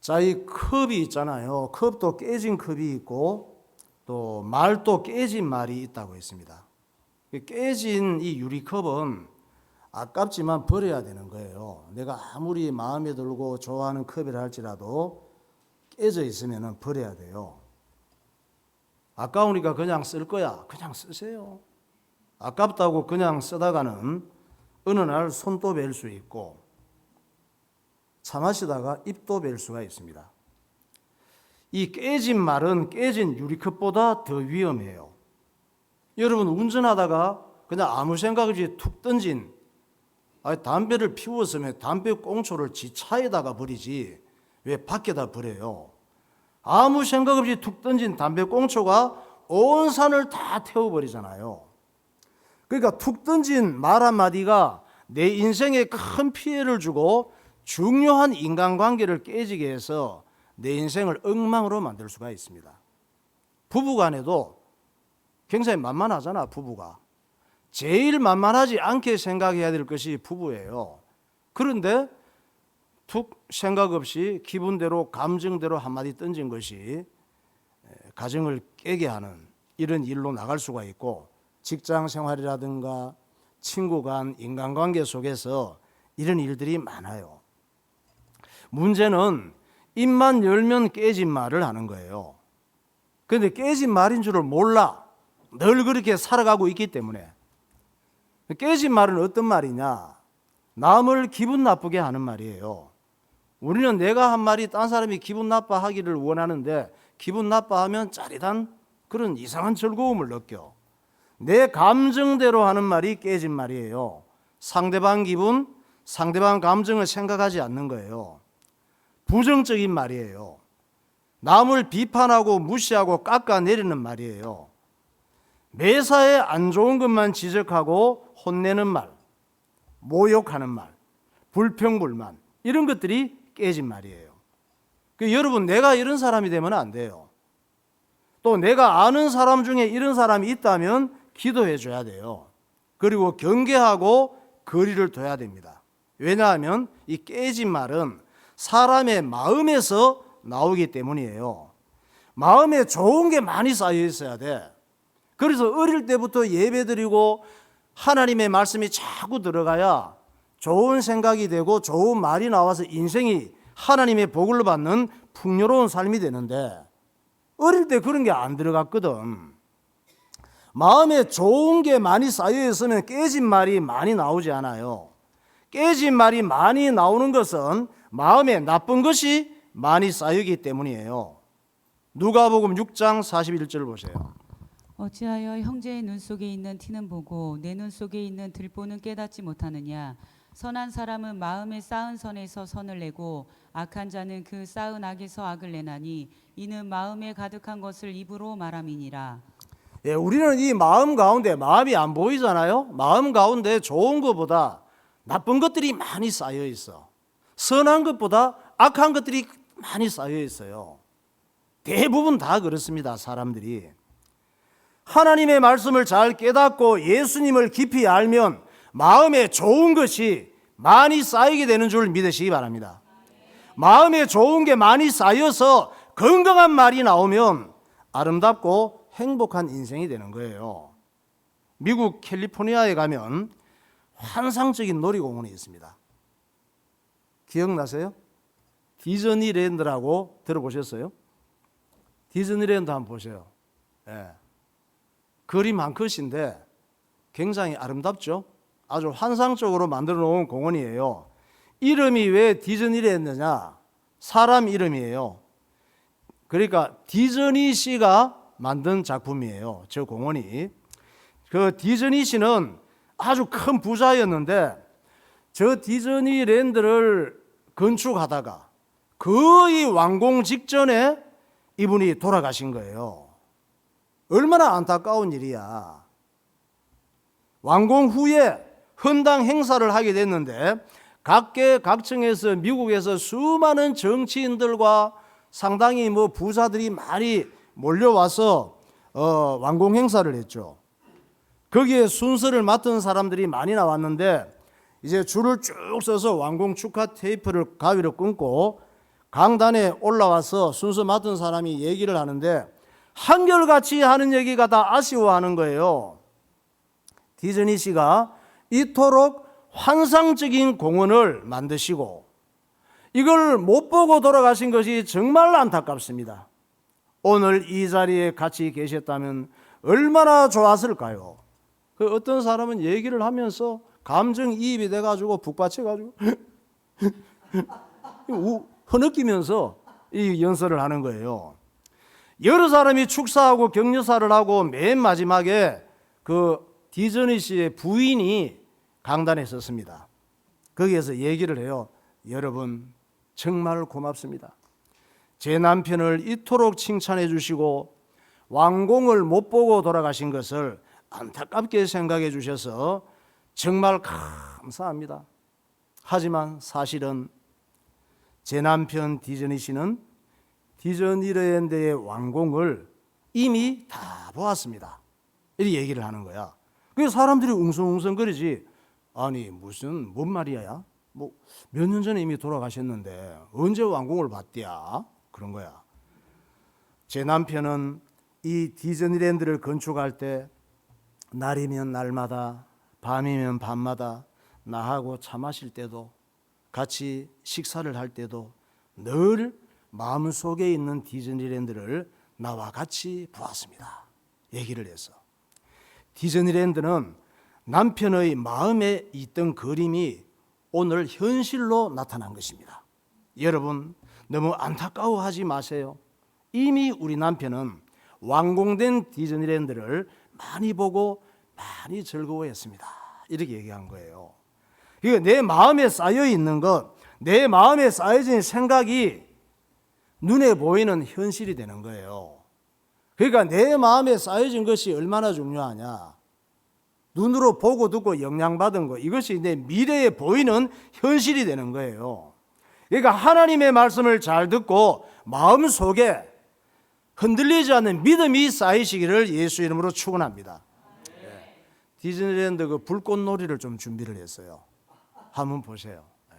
자, 이 컵이 있잖아요. 컵도 깨진 컵이 있고 또 말도 깨진 말이 있다고 했습니다. 깨진 이 유리컵은 아깝지만 버려야 되는 거예요. 내가 아무리 마음에 들고 좋아하는 컵이라 할지라도 깨져 있으면 버려야 돼요. 아까우니까 그냥 쓸 거야. 그냥 쓰세요. 아깝다고 그냥 쓰다가는 어느 날 손도 벨 수 있고 차 마시다가 입도 벨 수가 있습니다. 이 깨진 말은 깨진 유리컵보다 더 위험해요. 여러분 운전하다가 그냥 아무 생각 없이 툭 던진 담배를 피웠으면 담배 꽁초를 지 차에다가 버리지 왜 밖에다 버려요? 아무 생각 없이 툭 던진 담배 꽁초가 온 산을 다 태워버리잖아요. 그러니까 툭 던진 말 한마디가 내 인생에 큰 피해를 주고 중요한 인간관계를 깨지게 해서 내 인생을 엉망으로 만들 수가 있습니다. 부부간에도 굉장히 만만하잖아. 부부가 제일 만만하지 않게 생각해야 될 것이 부부예요. 그런데 툭 생각 없이 기분대로 감정대로 한마디 던진 것이 가정을 깨게 하는 이런 일로 나갈 수가 있고, 직장 생활이라든가 친구 간 인간관계 속에서 이런 일들이 많아요. 문제는 입만 열면 깨진 말을 하는 거예요. 그런데 깨진 말인 줄을 몰라. 늘 그렇게 살아가고 있기 때문에. 깨진 말은 어떤 말이냐? 남을 기분 나쁘게 하는 말이에요. 우리는 내가 한 말이 딴 사람이 기분 나빠하기를 원하는데 기분 나빠하면 짜릿한 그런 이상한 즐거움을 느껴. 내 감정대로 하는 말이 깨진 말이에요. 상대방 기분, 상대방 감정을 생각하지 않는 거예요. 부정적인 말이에요. 남을 비판하고 무시하고 깎아내리는 말이에요. 매사에 안 좋은 것만 지적하고 혼내는 말, 모욕하는 말, 불평불만, 이런 것들이 깨진 말이에요. 여러분, 내가 이런 사람이 되면 안 돼요. 또 내가 아는 사람 중에 이런 사람이 있다면 기도해 줘야 돼요. 그리고 경계하고 거리를 둬야 됩니다. 왜냐하면 이 깨진 말은 사람의 마음에서 나오기 때문이에요. 마음에 좋은 게 많이 쌓여 있어야 돼. 그래서 어릴 때부터 예배드리고 하나님의 말씀이 자꾸 들어가야 좋은 생각이 되고 좋은 말이 나와서 인생이 하나님의 복을 받는 풍요로운 삶이 되는데, 어릴 때 그런 게 안 들어갔거든. 마음에 좋은 게 많이 쌓여 있으면 깨진 말이 많이 나오지 않아요. 깨진 말이 많이 나오는 것은 마음에 나쁜 것이 많이 쌓이기 때문이에요. 누가복음 6장 41절 보세요. 어찌하여 형제의 눈 속에 있는 티는 보고 내 눈 속에 있는 들보는 깨닫지 못하느냐? 선한 사람은 마음에 쌓은 선에서 선을 내고 악한 자는 그 쌓은 악에서 악을 내나니 이는 마음에 가득한 것을 입으로 말함이니라. 예, 우리는 이 마음 가운데 마음이 안 보이잖아요. 마음 가운데 좋은 것보다 나쁜 것들이 많이 쌓여 있어. 선한 것보다 악한 것들이 많이 쌓여 있어요. 대부분 다 그렇습니다. 사람들이 하나님의 말씀을 잘 깨닫고 예수님을 깊이 알면 마음에 좋은 것이 많이 쌓이게 되는 줄 믿으시기 바랍니다. 마음에 좋은 게 많이 쌓여서 건강한 말이 나오면 아름답고 행복한 인생이 되는 거예요. 미국 캘리포니아에 가면 환상적인 놀이공원이 있습니다. 기억나세요? 디즈니랜드라고 들어보셨어요? 디즈니랜드 한번 보세요. 예. 그림 한 컷인데 굉장히 아름답죠? 아주 환상적으로 만들어 놓은 공원이에요. 이름이 왜 디즈니랜드냐? 사람 이름이에요. 그러니까 디즈니 씨가 만든 작품이에요. 저 공원이. 그 디즈니 씨는 아주 큰 부자였는데 저 디즈니랜드를 건축하다가 거의 완공 직전에 이분이 돌아가신 거예요. 얼마나 안타까운 일이야. 완공 후에 헌당 행사를 하게 됐는데 각계각층에서 미국에서 수많은 정치인들과 상당히 부자들이 많이 몰려와서 완공 행사를 했죠. 거기에 순서를 맡은 사람들이 많이 나왔는데 이제 줄을 쭉 서서 완공 축하 테이프를 가위로 끊고 강단에 올라와서 순서 맡은 사람이 얘기를 하는데 한결같이 하는 얘기가 다 아쉬워하는 거예요. 디즈니 씨가 이토록 환상적인 공원을 만드시고 이걸 못 보고 돌아가신 것이 정말 안타깝습니다. 오늘 이 자리에 같이 계셨다면 얼마나 좋았을까요? 그 어떤 사람은 얘기를 하면서 감정이입이 돼가지고 북받쳐가지고 흐느끼면서 이 연설을 하는 거예요. 여러 사람이 축사하고 격려사를 하고 맨 마지막에 그 디즈니 씨의 부인이 강단에 섰습니다. 거기에서 얘기를 해요. 여러분 정말 고맙습니다. 제 남편을 이토록 칭찬해 주시고 왕궁을 못 보고 돌아가신 것을 안타깝게 생각해 주셔서 정말 감사합니다. 하지만 사실은 제 남편 디즈니 씨는 디즈니랜드의 왕궁을 이미 다 보았습니다. 이렇게 얘기를 하는 거야. 그래서 사람들이 웅성웅성거리지. 아니 무슨 뭔 말이야? 뭐 몇 년 전에 이미 돌아가셨는데 언제 왕궁을 봤디야? 그런 거야. 제 남편은 이 디즈니랜드를 건축할 때 날이면 날마다 밤이면 밤마다 나하고 차 마실 때도 같이 식사를 할 때도 늘 마음속에 있는 디즈니랜드를 나와 같이 보았습니다. 얘기를 해서 디즈니랜드는 남편의 마음에 있던 그림이 오늘 현실로 나타난 것입니다. 여러분 너무 안타까워하지 마세요. 이미 우리 남편은 완공된 디즈니랜드를 많이 보고 많이 즐거워했습니다. 이렇게 얘기한 거예요. 그러니까 내 마음에 쌓여 있는 것, 내 마음에 쌓여진 생각이 눈에 보이는 현실이 되는 거예요. 그러니까 내 마음에 쌓여진 것이 얼마나 중요하냐. 눈으로 보고 듣고 영향받은 것, 이것이 내 미래에 보이는 현실이 되는 거예요. 그러니까 하나님의 말씀을 잘 듣고 마음속에 흔들리지 않는 믿음이 쌓이시기를 예수 이름으로 축원합니다. 네. 디즈니랜드 그 불꽃놀이를 좀 준비를 했어요. 한번 보세요. 네.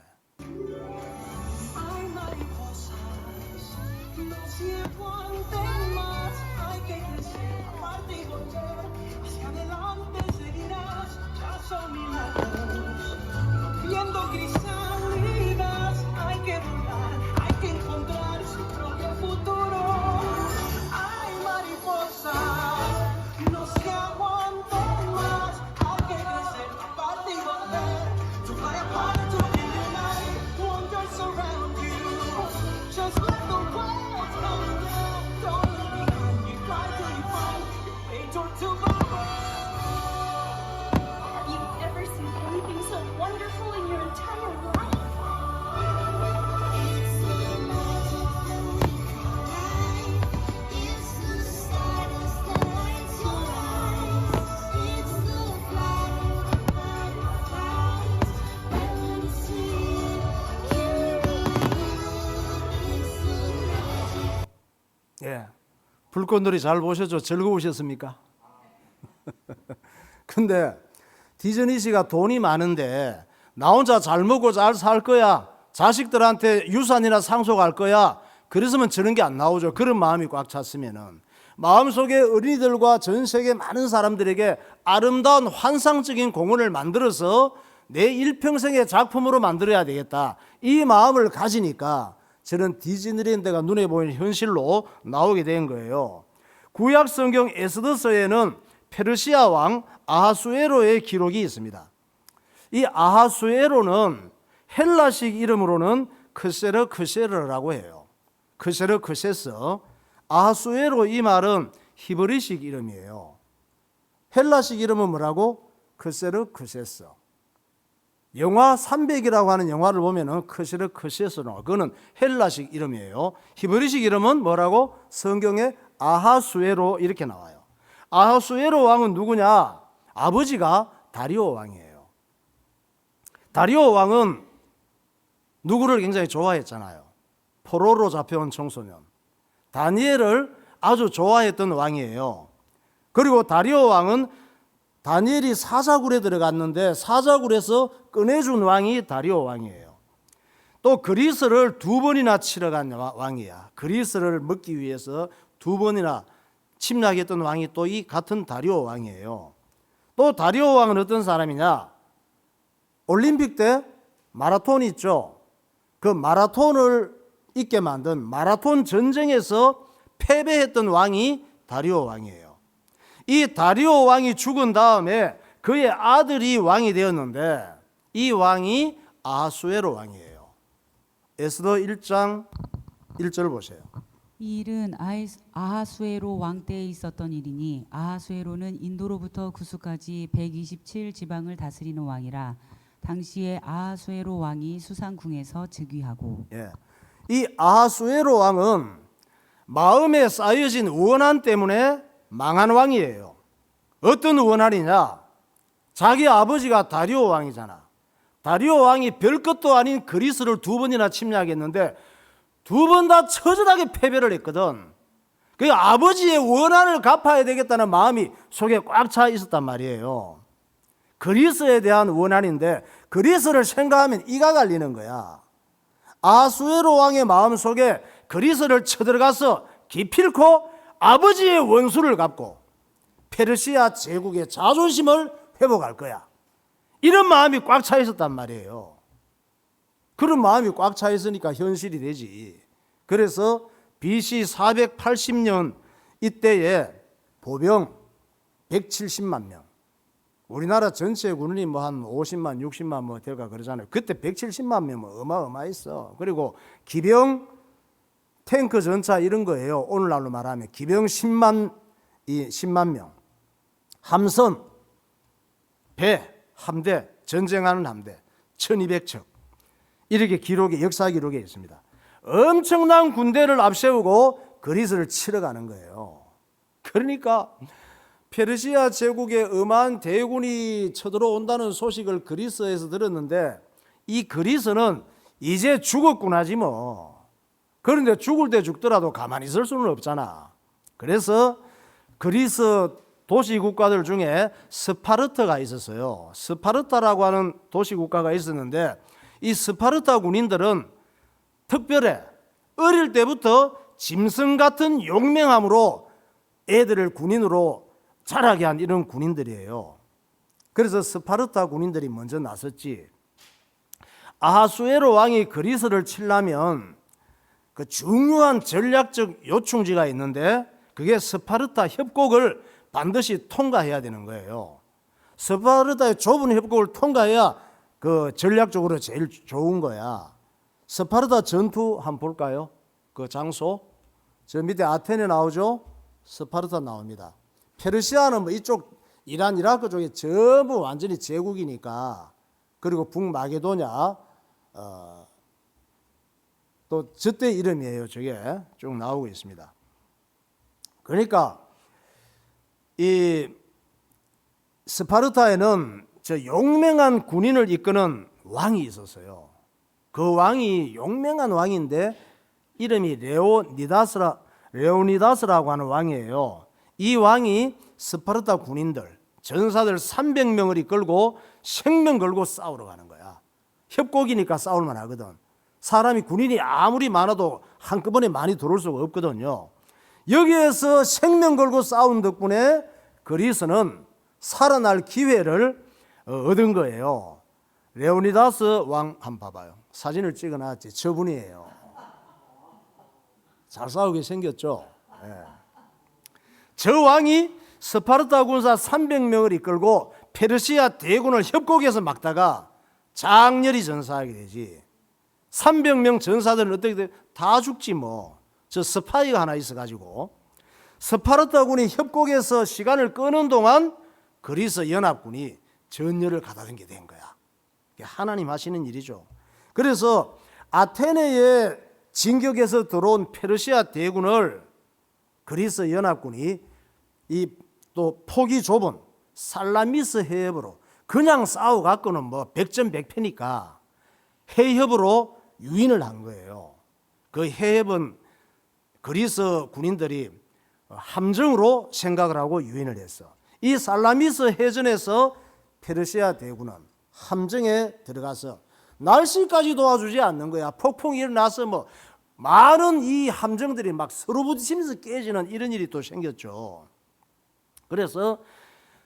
예, 불꽃놀이 잘 보셨죠? 즐거우셨습니까? 근데 디즈니 씨가 돈이 많은데 나 혼자 잘 먹고 잘 살 거야, 자식들한테 유산이나 상속할 거야, 그래서면 저런 게 안 나오죠. 그런 마음이 꽉 찼으면은 마음속에 어린이들과 전 세계 많은 사람들에게 아름다운 환상적인 공원을 만들어서 내 일평생의 작품으로 만들어야 되겠다, 이 마음을 가지니까 저는 디즈니랜드가 눈에 보이는 현실로 나오게 된 거예요. 구약 성경 에스더서에는 페르시아 왕 아하수에로의 기록이 있습니다. 이 아하수에로는 헬라식 이름으로는 크세르크세르라고 해요. 크세르크세스. 아하수에로 이 말은 히브리식 이름이에요. 헬라식 이름은 뭐라고? 크세르크세스. 영화 300이라고 하는 영화를 보면은 크세르크세스로, 그거는 헬라식 이름이에요. 히브리식 이름은 뭐라고? 성경에 아하수에로 이렇게 나와요. 아하수에로 왕은 누구냐? 아버지가 다리오 왕이에요. 다리오 왕은 누구를 굉장히 좋아했잖아요. 포로로 잡혀온 청소년 다니엘을 아주 좋아했던 왕이에요. 그리고 다리오 왕은 다니엘이 사자굴에 들어갔는데 사자굴에서 꺼내준 왕이 다리오 왕이에요. 또 그리스를 2번이나 치러 간 왕이야. 그리스를 먹기 위해서 2번이나 침략했던 왕이 또 이 같은 다리오 왕이에요. 또 다리오 왕은 어떤 사람이냐? 올림픽 때 마라톤 있죠. 그 마라톤을 있게 만든 마라톤 전쟁에서 패배했던 왕이 다리오 왕이에요. 이 다리오 왕이 죽은 다음에 그의 아들이 왕이 되었는데 이 왕이 아하수에로 왕이에요. 에스더 1장 1절 보세요. 이 일은 아하수에로 왕 때에 있었던 일이니 아하수에로는 인도로부터 구수까지 127 지방을 다스리는 왕이라. 당시에 아하수에로 왕이 수상궁에서 즉위하고. 이 아하수에로 왕은 마음에 쌓여진 원한 때문에 망한 왕이에요. 어떤 원한이냐? 자기 아버지가 다리오 왕이잖아. 다리오 왕이 별것도 아닌 그리스를 2번이나 침략했는데 2번 다 처절하게 패배를 했거든. 그 아버지의 원한을 갚아야 되겠다는 마음이 속에 꽉 차 있었단 말이에요. 그리스에 대한 원한인데 그리스를 생각하면 이가 갈리는 거야. 아하수에로 왕의 마음속에 그리스를 쳐들어가서 기필코 아버지의 원수를 갚고 페르시아 제국의 자존심을 회복할 거야. 이런 마음이 꽉 차 있었단 말이에요. 그런 마음이 꽉 차 있으니까 현실이 되지. 그래서 BC 480년 이때에 보병 170만 명, 우리나라 전체 군인이 뭐 한 50만 60만 뭐 될까 그러잖아요. 그때 170만 명은 어마어마했어. 그리고 기병, 탱크 전차 이런 거예요. 오늘날로 말하면 기병 10만 명, 함선, 배, 함대, 전쟁하는 함대 1200척, 이렇게 역사 기록에 있습니다. 엄청난 군대를 앞세우고 그리스를 치러 가는 거예요. 그러니까 페르시아 제국의 엄한 대군이 쳐들어온다는 소식을 그리스에서 들었는데 이 그리스는 이제 죽었구나지 뭐. 그런데 죽을 때 죽더라도 가만히 있을 수는 없잖아. 그래서 그리스 도시 국가들 중에 스파르타가 있었어요. 스파르타라고 하는 도시 국가가 있었는데 이 스파르타 군인들은 특별해. 어릴 때부터 짐승 같은 용맹함으로 애들을 군인으로 자라게 한 이런 군인들이에요. 그래서 스파르타 군인들이 먼저 나섰지. 아하수에로 왕이 그리스를 치려면 그 중요한 전략적 요충지가 있는데 그게 스파르타 협곡을 반드시 통과해야 되는 거예요. 스파르타의 좁은 협곡을 통과해야 그 전략적으로 제일 좋은 거야. 스파르타 전투 한번 볼까요? 그 장소 저 밑에 아테네 나오죠? 스파르타 나옵니다. 페르시아는 뭐 이쪽 이란 이라크 쪽에 전부 완전히 제국이니까. 그리고 북마게도냐 또 저때 이름이에요. 저게 쭉 나오고 있습니다. 그러니까 이 스파르타에는 저 용맹한 군인을 이끄는 왕이 있었어요. 그 왕이 용맹한 왕인데 이름이 레오니다스라고 하는 왕이에요. 이 왕이 스파르타 군인들, 전사들 300명을 이끌고 생명 걸고 싸우러 가는 거야. 협곡이니까 싸울만 하거든. 사람이 군인이 아무리 많아도 한꺼번에 많이 들어올 수가 없거든요. 여기에서 생명 걸고 싸운 덕분에 그리스는 살아날 기회를 얻은 거예요. 레오니다스 왕 한번 봐봐요. 사진을 찍어놨지. 저분이에요. 잘 싸우게 생겼죠. 저 왕이 스파르타 군사 300명을 이끌고 페르시아 대군을 협곡에서 막다가 장렬히 전사하게 되지. 300명 전사들은 어떻게 돼? 다 죽지 뭐. 저 스파이가 하나 있어가지고 스파르타군이 협곡에서 시간을 끄는 동안 그리스 연합군이 전열을 가다듬게 된 거야. 하나님 하시는 일이죠. 그래서 아테네의 진격에서 들어온 페르시아 대군을 그리스 연합군이 이 또 폭이 좁은 살라미스 해협으로 그냥 싸워갖고는 뭐 백전백패니까 해협으로 유인을 한 거예요. 그 해협은 그리스 군인들이 함정으로 생각을 하고 유인을 했어. 이 살라미스 해전에서 페르시아 대군은 함정에 들어가서 날씨까지 도와주지 않는 거야. 폭풍이 일어나서 뭐 많은 이 함정들이 막 서로 부딪히면서 깨지는 이런 일이 또 생겼죠. 그래서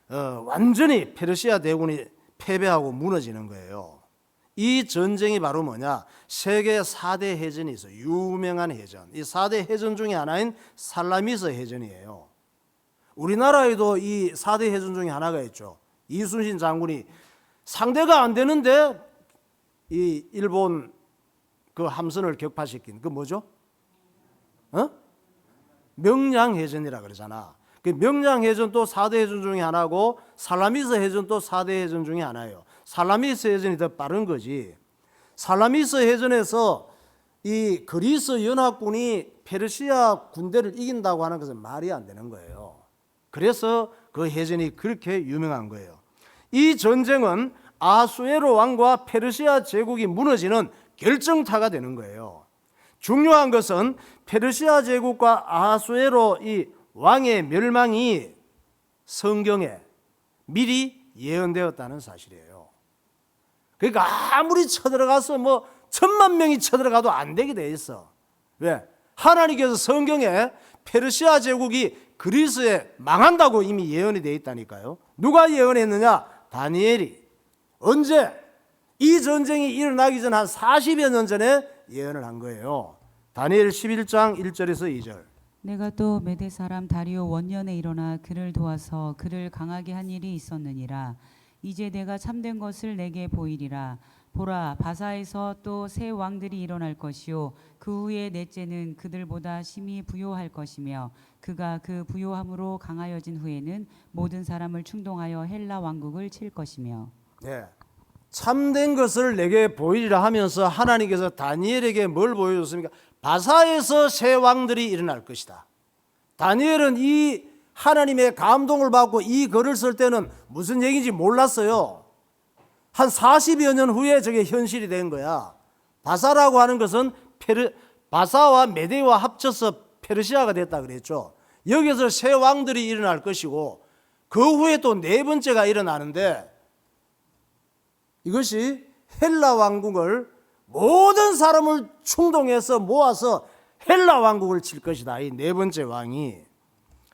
완전히 페르시아 대군이 패배하고 무너지는 거예요. 이 전쟁이 바로 뭐냐? 세계 4대 해전이 있어요. 유명한 해전. 이 4대 해전 중에 하나인 살라미스 해전이에요. 우리나라에도 이 4대 해전 중에 하나가 있죠. 이순신 장군이 상대가 안 되는데 이 일본 그 함선을 격파시킨 그 뭐죠? 명량해전이라 그러잖아. 그 명량해전도 4대 해전 중에 하나고 살라미스 해전도 4대 해전 중에 하나예요. 살라미스 해전이 더 빠른 거지. 살라미스 해전에서 이 그리스 연합군이 페르시아 군대를 이긴다고 하는 것은 말이 안 되는 거예요. 그래서 그 해전이 그렇게 유명한 거예요. 이 전쟁은 아하수에로 왕과 페르시아 제국이 무너지는 결정타가 되는 거예요. 중요한 것은 페르시아 제국과 아하수에로 이 왕의 멸망이 성경에 미리 예언되었다는 사실이에요. 그러니까 아무리 쳐들어가서 뭐 1000만 명이 쳐들어가도 안 되게 돼 있어. 왜? 하나님께서 성경에 페르시아 제국이 그리스에 망한다고 이미 예언이 되어 있다니까요. 누가 예언했느냐? 다니엘이. 언제? 이 전쟁이 일어나기 전 한 40여 년 전에 예언을 한 거예요. 다니엘 11장 1절에서 2절. 내가 또 메대 사람 다리오 원년에 일어나 그를 도와서 그를 강하게 한 일이 있었느니라. 이제 내가 참된 것을 내게 보이리라. 보라, 바사에서 또 새 왕들이 일어날 것이요 그 후에 넷째는 그들보다 심히 부요할 것이며 그가 그 부요함으로 강하여진 후에는 모든 사람을 충동하여 헬라 왕국을 칠 것이며. 네. 참된 것을 내게 보이리라 하면서 하나님께서 다니엘에게 뭘 보여줬습니까? 바사에서 새 왕들이 일어날 것이다. 다니엘은 이 하나님의 감동을 받고 이 글을 쓸 때는 무슨 얘기인지 몰랐어요. 한 40여 년 후에 저게 현실이 된 거야. 바사라고 하는 것은 바사와 메데와 합쳐서 페르시아가 됐다 그랬죠. 여기서 새 왕들이 일어날 것이고 그 후에 또 네 번째가 일어나는데 이것이 헬라 왕국을 모든 사람을 충동해서 모아서 헬라 왕국을 칠 것이다. 이 네 번째 왕이.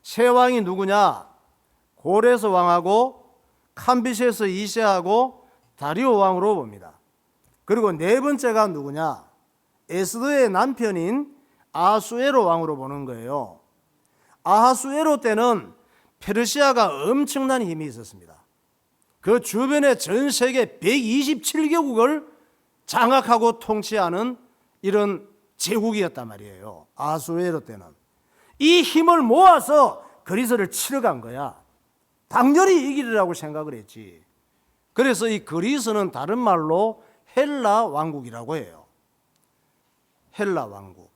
새 왕이 누구냐? 고레스 왕하고 캄비세스 2세하고 다리오 왕으로 봅니다. 그리고 네 번째가 누구냐? 에스더의 남편인 아하수에로 왕으로 보는 거예요. 아하수에로 때는 페르시아가 엄청난 힘이 있었습니다. 그 주변의 전 세계 127개국을 장악하고 통치하는 이런 제국이었단 말이에요. 아하수에로 때는. 이 힘을 모아서 그리스를 치러 간 거야. 당연히 이기리라고 생각을 했지. 그래서 이 그리스는 다른 말로 헬라 왕국이라고 해요. 헬라 왕국.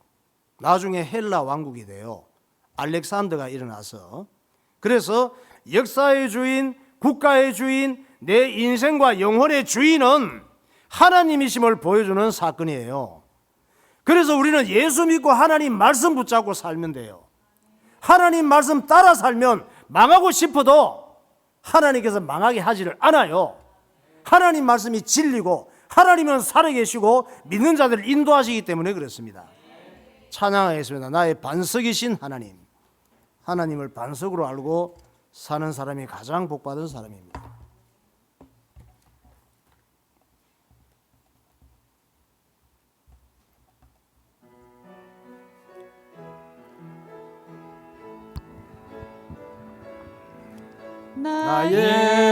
나중에 헬라 왕국이 돼요. 알렉산더가 일어나서. 그래서 역사의 주인, 국가의 주인, 내 인생과 영혼의 주인은 하나님이심을 보여주는 사건이에요. 그래서 우리는 예수 믿고 하나님 말씀 붙잡고 살면 돼요. 하나님 말씀 따라 살면 망하고 싶어도 하나님께서 망하게 하지를 않아요. 하나님 말씀이 진리고 하나님은 살아계시고 믿는 자들을 인도하시기 때문에 그렇습니다. 찬양하겠습니다. 나의 반석이신 하나님. 하나님을 반석으로 알고 사는 사람이 가장 복받은 사람입니다.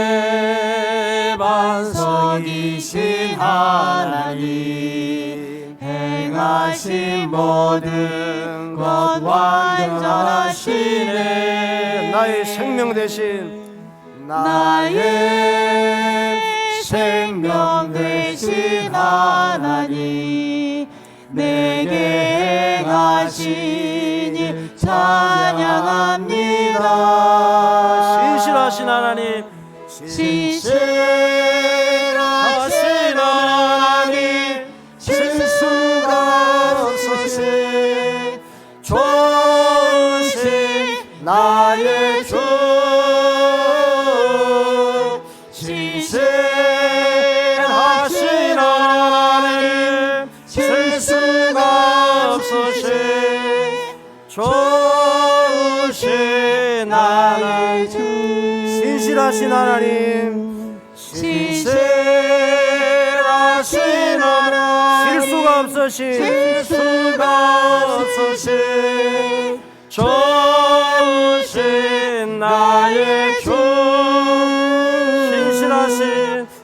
나의 반석이신 하나님 행하신 모든 것 완전하시네. 나의 생명 대신 나의 생명 되신 하나님 내게 행하신 일 찬양합니다. 신실하신 하나님, 신실하신 하나님 실수가 없으신 좋으신 나의 주 신실하신 하나님 좋으신 나의 주. 신실하신 하나님, 신실하신 하나님, 실수가 없으신 좋으신 나의 주.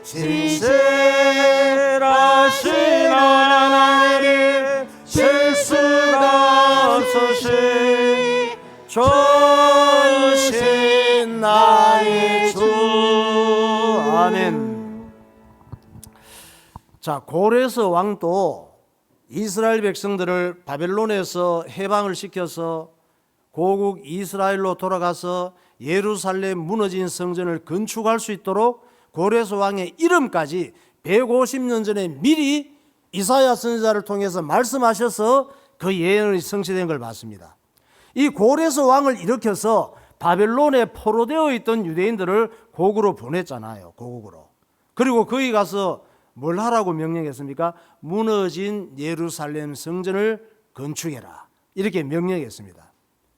신실하신 하나님, 실수가 없으신 좋으신 나의 주. 아멘. 자, 고레스 왕도 이스라엘 백성들을 바벨론에서 해방을 시켜서 고국 이스라엘로 돌아가서 예루살렘 무너진 성전을 건축할 수 있도록 고레스 왕의 이름까지 150년 전에 미리 이사야 선지자를 통해서 말씀하셔서 그 예언이 성취된 걸 봤습니다. 이 고레스 왕을 일으켜서 바벨론에 포로되어 있던 유대인들을 고국으로 보냈잖아요. 고국으로. 그리고 거기 가서 뭘 하라고 명령했습니까? 무너진 예루살렘 성전을 건축해라, 이렇게 명령했습니다.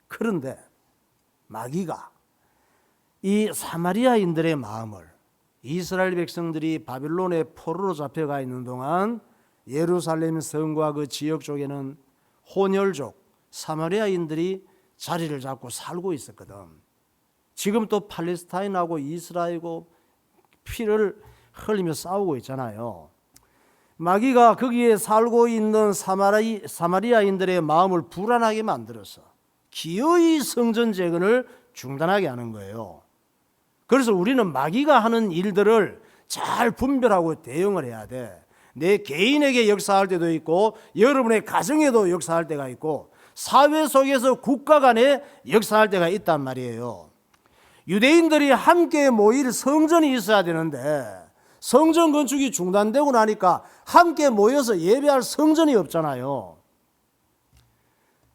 그런데 마귀가 이 사마리아인들의 마음을, 이스라엘 백성들이 바벨론에 포로로 잡혀가 있는 동안 예루살렘 성과 그 지역 쪽에는 혼혈족 사마리아인들이 자리를 잡고 살고 있었거든. 지금 또 팔레스타인하고 이스라엘하고 피를 흘리며 싸우고 있잖아요. 마귀가 거기에 살고 있는 사마리아인들의 마음을 불안하게 만들어서 기어이 성전 재건을 중단하게 하는 거예요. 그래서 우리는 마귀가 하는 일들을 잘 분별하고 대응을 해야 돼. 내 개인에게 역사할 때도 있고, 여러분의 가정에도 역사할 때가 있고, 사회 속에서 국가 간에 역사할 때가 있단 말이에요. 유대인들이 함께 모일 성전이 있어야 되는데 성전 건축이 중단되고 나니까 함께 모여서 예배할 성전이 없잖아요.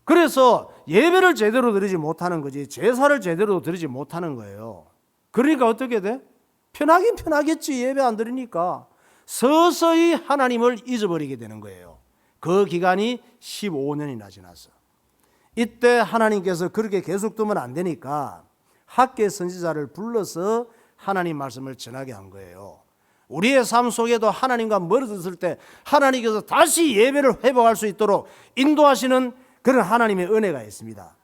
그래서 예배를 제대로 드리지 못하는 거지, 제사를 제대로 드리지 못하는 거예요. 그러니까 어떻게 돼? 편하긴 편하겠지, 예배 안 드리니까. 서서히 하나님을 잊어버리게 되는 거예요. 그 기간이 15년이나 지났어. 이때 하나님께서 그렇게 계속 두면 안 되니까 학계 선지자를 불러서 하나님 말씀을 전하게 한 거예요. 우리의 삶 속에도 하나님과 멀어졌을 때 하나님께서 다시 예배를 회복할 수 있도록 인도하시는 그런 하나님의 은혜가 있습니다.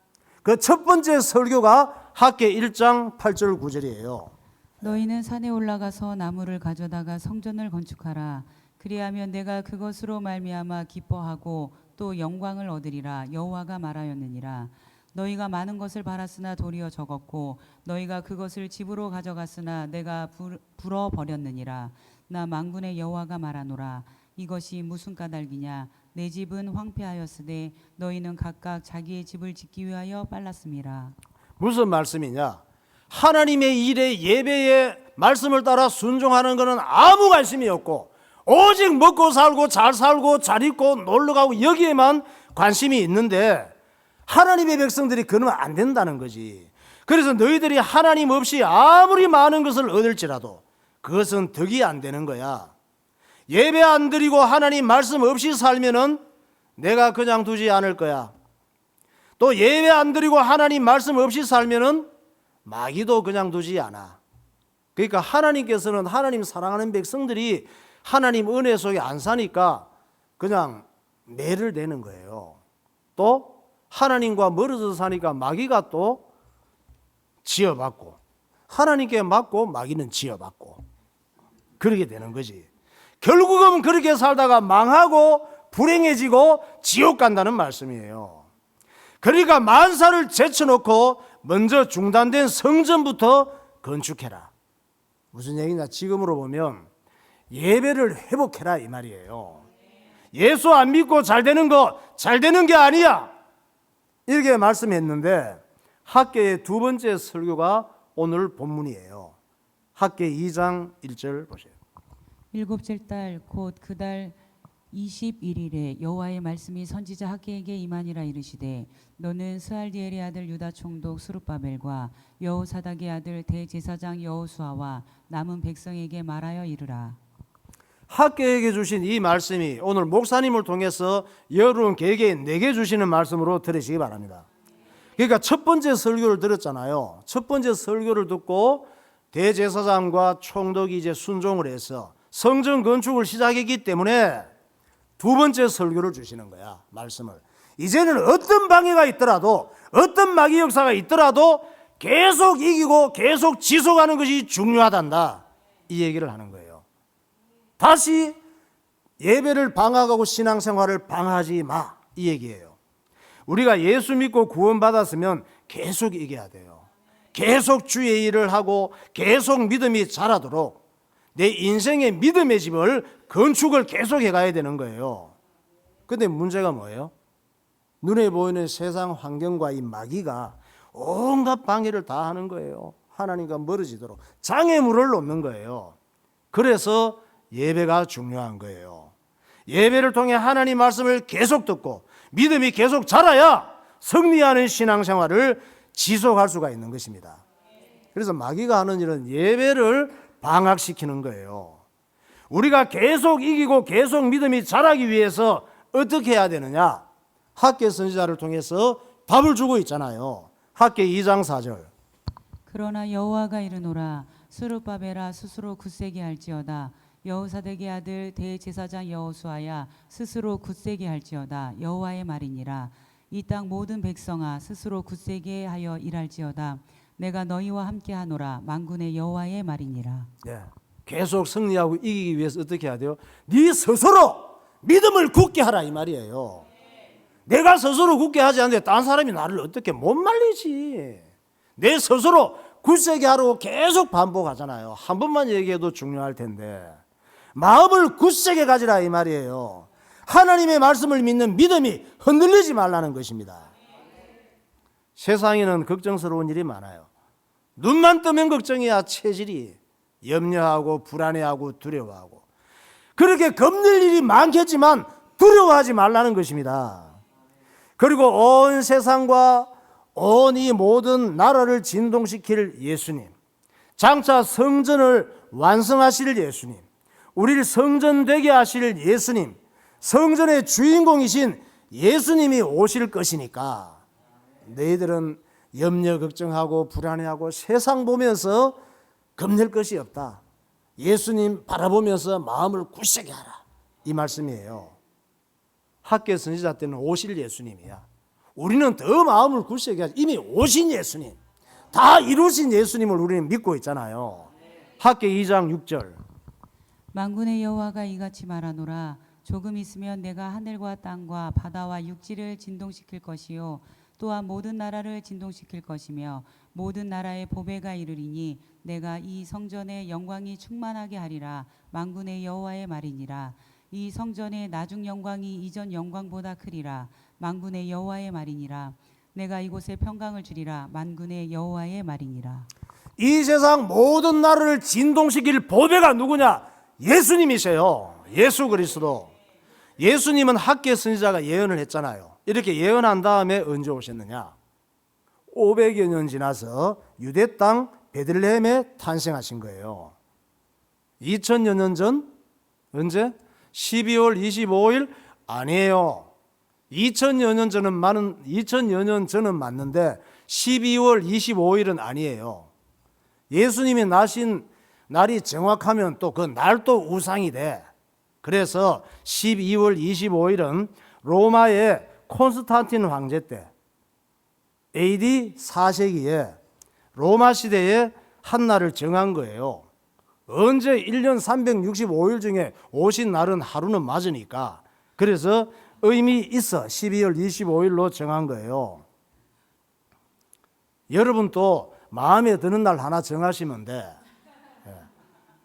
그 첫 번째 설교가 학계 1장 8절 9절이에요. 너희는 산에 올라가서 나무를 가져다가 성전을 건축하라. 그리하면 내가 그것으로 말미암아 기뻐하고 또 영광을 얻으리라. 여호와가 말하였느니라. 너희가 많은 것을 바랐으나 도리어 적었고 너희가 그것을 집으로 가져갔으나 내가 불어버렸느니라. 나 만군의 여호와가 말하노라. 이것이 무슨 까닭이냐? 내 집은 황폐하였으되 너희는 각각 자기의 집을 짓기 위하여 빨랐음이라. 무슨 말씀이냐? 하나님의 일에, 예배에 말씀을 따라 순종하는 것은 아무 관심이 없고 오직 먹고 살고 잘 살고 잘 입고 놀러가고 여기에만 관심이 있는데 하나님의 백성들이 그러면 안 된다는 거지. 그래서 너희들이 하나님 없이 아무리 많은 것을 얻을지라도 그것은 덕이 안 되는 거야. 예배 안 드리고 하나님 말씀 없이 살면은 내가 그냥 두지 않을 거야. 또 예배 안 드리고 하나님 말씀 없이 살면은 마귀도 그냥 두지 않아. 그러니까 하나님께서는 하나님 사랑하는 백성들이 하나님 은혜 속에 안 사니까 그냥 매를 내는 거예요. 또 하나님과 멀어져 사니까 마귀가 또 지어받고, 하나님께 맞고 마귀는 지어받고, 그렇게 되는 거지. 결국은 그렇게 살다가 망하고 불행해지고 지옥 간다는 말씀이에요. 그러니까 만사를 제쳐놓고 먼저 중단된 성전부터 건축해라. 무슨 얘기냐? 지금으로 보면 예배를 회복해라 이 말이에요. 예수 안 믿고 잘 되는 거 잘 되는 게 아니야, 이렇게 말씀했는데 학계의 두 번째 설교가 오늘 본문이에요. 학계 2장 1절 보세요. 일곱째 달 곧 그 달 21일에 여호와의 말씀이 선지자 학계에게 임하니라. 이르시되 너는 스알디엘의 아들 유다 총독 스룹바벨과 여호사닥의 아들 대제사장 여호수아와 남은 백성에게 말하여 이르라. 학계에게 주신 이 말씀이 오늘 목사님을 통해서 여러분 개개인 내게 주시는 말씀으로 들으시기 바랍니다. 그러니까 첫 번째 설교를 들었잖아요. 첫 번째 설교를 듣고 대제사장과 총독이 이제 순종을 해서 성전 건축을 시작했기 때문에 두 번째 설교를 주시는 거야, 말씀을. 이제는 어떤 방해가 있더라도, 어떤 마귀 역사가 있더라도 계속 이기고 계속 지속하는 것이 중요하단다, 이 얘기를 하는 거예요. 다시 예배를 방학하고 신앙생활을 방하지 마, 이 얘기예요. 우리가 예수 믿고 구원받았으면 계속 이겨야 돼요. 계속 주의 일을 하고 계속 믿음이 자라도록 내 인생의 믿음의 집을 건축을 계속 해가야 되는 거예요. 근데 문제가 뭐예요? 눈에 보이는 세상 환경과 이 마귀가 온갖 방해를 다 하는 거예요. 하나님과 멀어지도록 장애물을 놓는 거예요. 그래서 예배가 중요한 거예요. 예배를 통해 하나님 말씀을 계속 듣고 믿음이 계속 자라야 승리하는 신앙생활을 지속할 수가 있는 것입니다. 그래서 마귀가 하는 일은 예배를 방학시키는 거예요. 우리가 계속 이기고 계속 믿음이 자라기 위해서 어떻게 해야 되느냐? 학개 선지자를 통해서 답을 주고 있잖아요. 학개 2장 4절. 그러나 여호와가 이르노라 스룹바벨아 스스로 굳세게 할지어다 여호사덱의 아들 대제사장 여호수아야 스스로 굳세게 할지어다 여호와의 말이니라. 이 땅 모든 백성아 스스로 굳세게 하여 일할지어다 내가 너희와 함께하노라 만군의 여호와의 말이니라. 네. 계속 승리하고 이기기 위해서 어떻게 해야 돼요? 네 스스로 믿음을 굳게 하라, 이 말이에요. 내가 스스로 굳게 하지 않는데 딴 사람이 나를 어떻게 못 말리지. 내 스스로 굳세게 하라고 계속 반복하잖아요. 한 번만 얘기해도 중요할 텐데 마음을 굳세게 가지라, 이 말이에요. 하나님의 말씀을 믿는 믿음이 흔들리지 말라는 것입니다. 세상에는 걱정스러운 일이 많아요. 눈만 뜨면 걱정이야. 체질이 염려하고 불안해하고 두려워하고 그렇게 겁낼 일이 많겠지만 두려워하지 말라는 것입니다. 그리고 온 세상과 온 이 모든 나라를 진동시킬 예수님, 장차 성전을 완성하실 예수님, 우리를 성전되게 하실 예수님, 성전의 주인공이신 예수님이 오실 것이니까 너희들은 염려 걱정하고 불안해하고 세상 보면서 겁낼 것이 없다. 예수님 바라보면서 마음을 굳세게 하라, 이 말씀이에요. 학개 선지자 때는 오실 예수님이야. 우리는 더 마음을 굳세게 하지. 이미 오신 예수님, 다 이루신 예수님을 우리는 믿고 있잖아요. 학개 2장 6절. 만군의 여호와가 이같이 말하노라 조금 있으면 내가 하늘과 땅과 바다와 육지를 진동시킬 것이요 또한 모든 나라를 진동시킬 것이며 모든 나라의 보배가 이르리니 내가 이 성전의 영광이 충만하게 하리라 만군의 여호와의 말이니라. 이 성전의 나중 영광이 이전 영광보다 크리라 만군의 여호와의 말이니라. 내가 이곳에 평강을 주리라 만군의 여호와의 말이니라. 이 세상 모든 나라를 진동시킬 보배가 누구냐? 예수님이세요. 예수 그리스도. 예수님은 학개 선지자가 예언을 했잖아요. 이렇게 예언한 다음에 언제 오셨느냐? 500여 년 지나서 유대 땅 베들레헴에 탄생하신 거예요. 2000여 년 전? 언제? 12월 25일? 아니에요. 2000여 년 전은 맞는데 12월 25일은 아니에요. 예수님이 나신 날이 정확하면 또 그 날도 우상이 돼. 그래서 12월 25일은 로마의 콘스탄틴 황제 때 AD 4세기에 로마 시대에 한 날을 정한 거예요. 언제 1년 365일 중에 오신 날은 하루는 맞으니까 그래서 의미 있어 12월 25일로 정한 거예요. 여러분 또 마음에 드는 날 하나 정하시면 돼.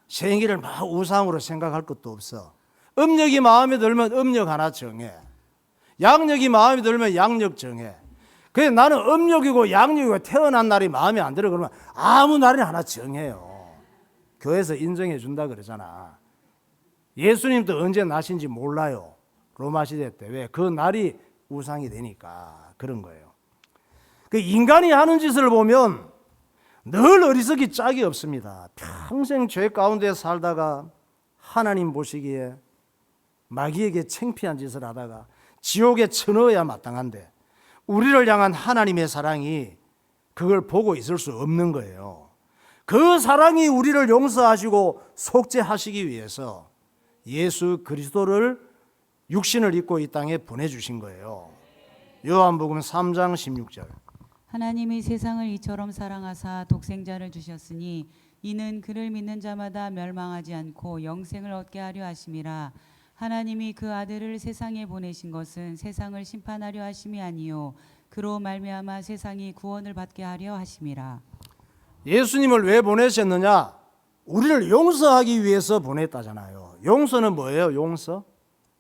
생일을 막 우상으로 생각할 것도 없어. 음력이 마음에 들면 음력 하나 정해. 양력이 마음에 들면 양력 정해. 그래 나는 음력이고 양력이고 태어난 날이 마음에 안 들어 그러면 아무 날이나 하나 정해요. 교회에서 인정해 준다 그러잖아. 예수님도 언제 나신지 몰라요. 로마 시대 때. 왜? 그 날이 우상이 되니까 그런 거예요. 그 인간이 하는 짓을 보면 늘 어리석이 짝이 없습니다. 평생 죄 가운데 살다가 하나님 보시기에 마귀에게 창피한 짓을 하다가 지옥에 쳐넣어야 마땅한데 우리를 향한 하나님의 사랑이 그걸 보고 있을 수 없는 거예요. 그 사랑이 우리를 용서하시고 속죄하시기 위해서 예수 그리스도를 육신을 입고 이 땅에 보내주신 거예요. 요한복음 3장 16절. 하나님이 세상을 이처럼 사랑하사 독생자를 주셨으니 이는 그를 믿는 자마다 멸망하지 않고 영생을 얻게 하려 하심이라. 하나님이 그 아들을 세상에 보내신 것은 세상을 심판하려 하심이 아니요 그로 말미암아 세상이 구원을 받게 하려 하심이라. 예수님을 왜 보내셨느냐? 우리를 용서하기 위해서 보냈다잖아요. 용서는 뭐예요?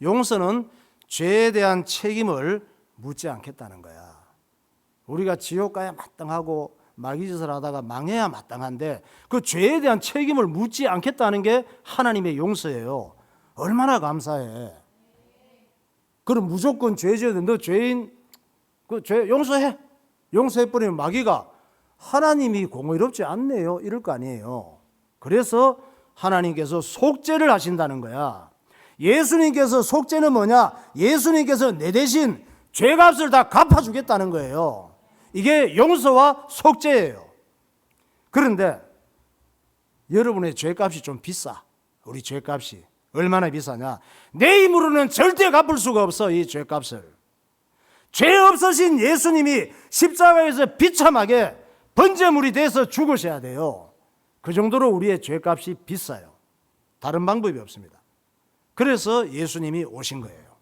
용서는 죄에 대한 책임을 묻지 않겠다는 거야. 우리가 지옥 가야 마땅하고 마귀짓을 하다가 망해야 마땅한데 그 죄에 대한 책임을 묻지 않겠다는 게 하나님의 용서예요. 얼마나 감사해. 그럼 무조건 죄 지어야 돼. 너 죄인 그 죄 용서해버리면 마귀가 하나님이 공의롭지 않네요 이럴 거 아니에요. 그래서 하나님께서 속죄를 하신다는 거야. 예수님께서 속죄는 뭐냐? 예수님께서 내 대신 죄값을 다 갚아주겠다는 거예요. 이게 용서와 속죄예요. 그런데 여러분의 죄값이 좀 비싸. 우리 죄값이 얼마나 비싸냐? 내 힘으로는 절대 갚을 수가 없어. 이 죄값을. 죄 없으신 예수님이 십자가에서 비참하게 번제물이 돼서 죽으셔야 돼요. 그 정도로 우리의 죄값이 비싸요. 다른 방법이 없습니다. 그래서 예수님이 오신 거예요.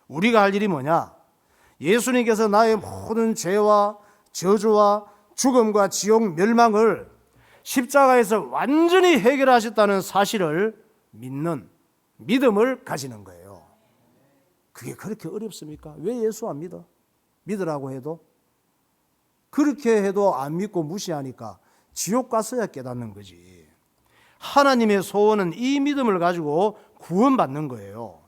우리가 할 일이 뭐냐? 예수님께서 나의 모든 죄와 저주와 죽음과 지옥 멸망을 십자가에서 완전히 해결하셨다는 사실을 믿는 믿음을 가지는 거예요. 그게 그렇게 어렵습니까? 왜 예수 안 믿어? 믿으라고 해도 그렇게 해도 안 믿고 무시하니까 지옥 갔어야 깨닫는 거지. 하나님의 소원은 이 믿음을 가지고 구원받는 거예요.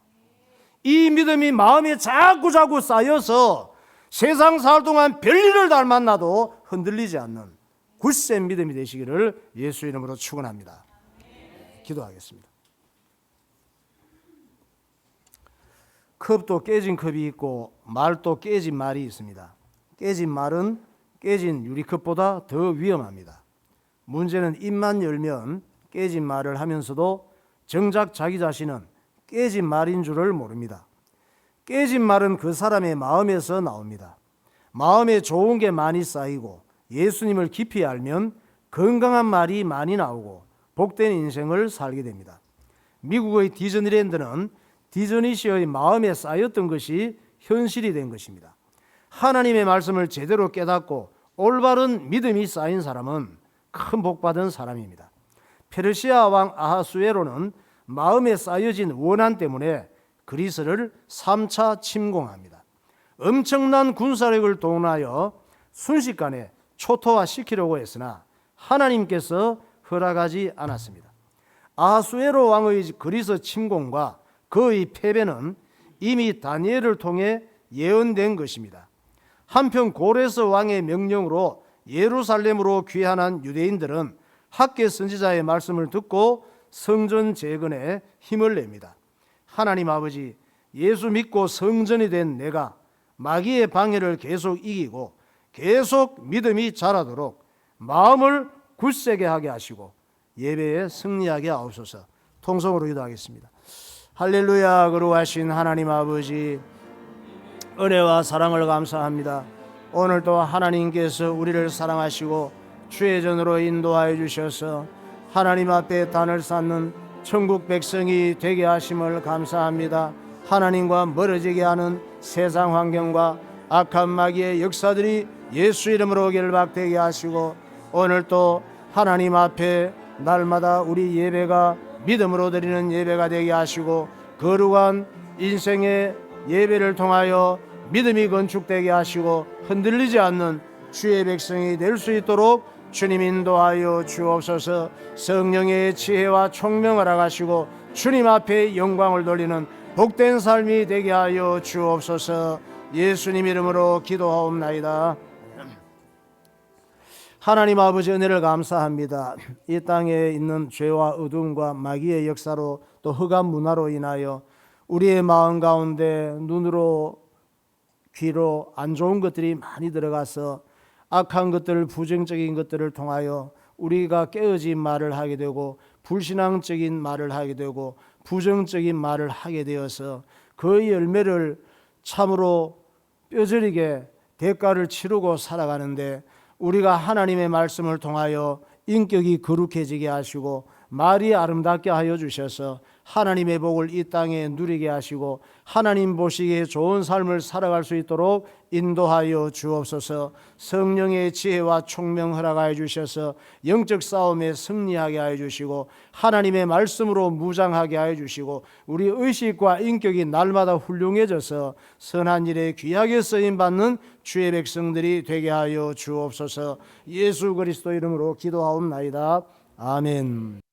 이 믿음이 마음에 자꾸 쌓여서 세상 살 동안 별일을 다 만나도 흔들리지 않는 굳센 믿음이 되시기를 예수 이름으로 축원합니다. 기도하겠습니다. 컵도 깨진 컵이 있고 말도 깨진 말이 있습니다. 깨진 말은 깨진 유리컵보다 더 위험합니다. 문제는 입만 열면 깨진 말을 하면서도 정작 자기 자신은 깨진 말인 줄을 모릅니다. 깨진 말은 그 사람의 마음에서 나옵니다. 마음에 좋은 게 많이 쌓이고 예수님을 깊이 알면 건강한 말이 많이 나오고 복된 인생을 살게 됩니다. 미국의 디즈니랜드는 디즈니 씨의 마음에 쌓였던 것이 현실이 된 것입니다. 하나님의 말씀을 제대로 깨닫고 올바른 믿음이 쌓인 사람은 큰 복받은 사람입니다. 페르시아 왕 아하수에로는 마음에 쌓여진 원한 때문에 그리스를 3차 침공합니다. 엄청난 군사력을 동원하여 순식간에 초토화시키려고 했으나 하나님께서 허락하지 않았습니다. 아하수에로 왕의 그리스 침공과 그의 패배는 이미 다니엘을 통해 예언된 것입니다. 한편 고레스 왕의 명령으로 예루살렘으로 귀환한 유대인들은 학개 선지자의 말씀을 듣고 성전 재건에 힘을 냅니다. 하나님 아버지, 예수 믿고 성전이 된 내가 마귀의 방해를 계속 이기고 계속 믿음이 자라도록 마음을 굳세게 하게 하시고 예배에 승리하게 하옵소서. 통성으로 기도하겠습니다. 할렐루야. 거룩하신 하나님 아버지, 은혜와 사랑을 감사합니다. 오늘도 하나님께서 우리를 사랑하시고 주의 전으로 인도하여 주셔서 하나님 앞에 단을 쌓는 천국 백성이 되게 하심을 감사합니다. 하나님과 멀어지게 하는 세상 환경과 악한 마귀의 역사들이 예수 이름으로 결박되게 하시고 오늘도 하나님 앞에 날마다 우리 예배가 믿음으로 드리는 예배가 되게 하시고 거룩한 인생의 예배를 통하여 믿음이 건축되게 하시고 흔들리지 않는 주의 백성이 될 수 있도록 주님 인도하여 주옵소서. 성령의 지혜와 총명을 허락하시고 주님 앞에 영광을 돌리는 복된 삶이 되게 하여 주옵소서. 예수님 이름으로 기도하옵나이다. 하나님 아버지 은혜를 감사합니다. 이 땅에 있는 죄와 어둠과 마귀의 역사로 또 흑암 문화로 인하여 우리의 마음 가운데 눈으로 귀로 안 좋은 것들이 많이 들어가서 악한 것들, 부정적인 것들을 통하여 우리가 깨어진 말을 하게 되고 불신앙적인 말을 하게 되고 부정적인 말을 하게 되어서 그 열매를 참으로 뼈저리게 대가를 치르고 살아가는데, 우리가 하나님의 말씀을 통하여 인격이 거룩해지게 하시고 말이 아름답게 하여 주셔서 하나님의 복을 이 땅에 누리게 하시고 하나님 보시기에 좋은 삶을 살아갈 수 있도록 인도하여 주옵소서. 성령의 지혜와 총명 허락하여 주셔서 영적 싸움에 승리하게 하여 주시고 하나님의 말씀으로 무장하게 하여 주시고 우리 의식과 인격이 날마다 훌륭해져서 선한 일에 귀하게 쓰임받는 주의 백성들이 되게 하여 주옵소서. 예수 그리스도 이름으로 기도하옵나이다. 아멘.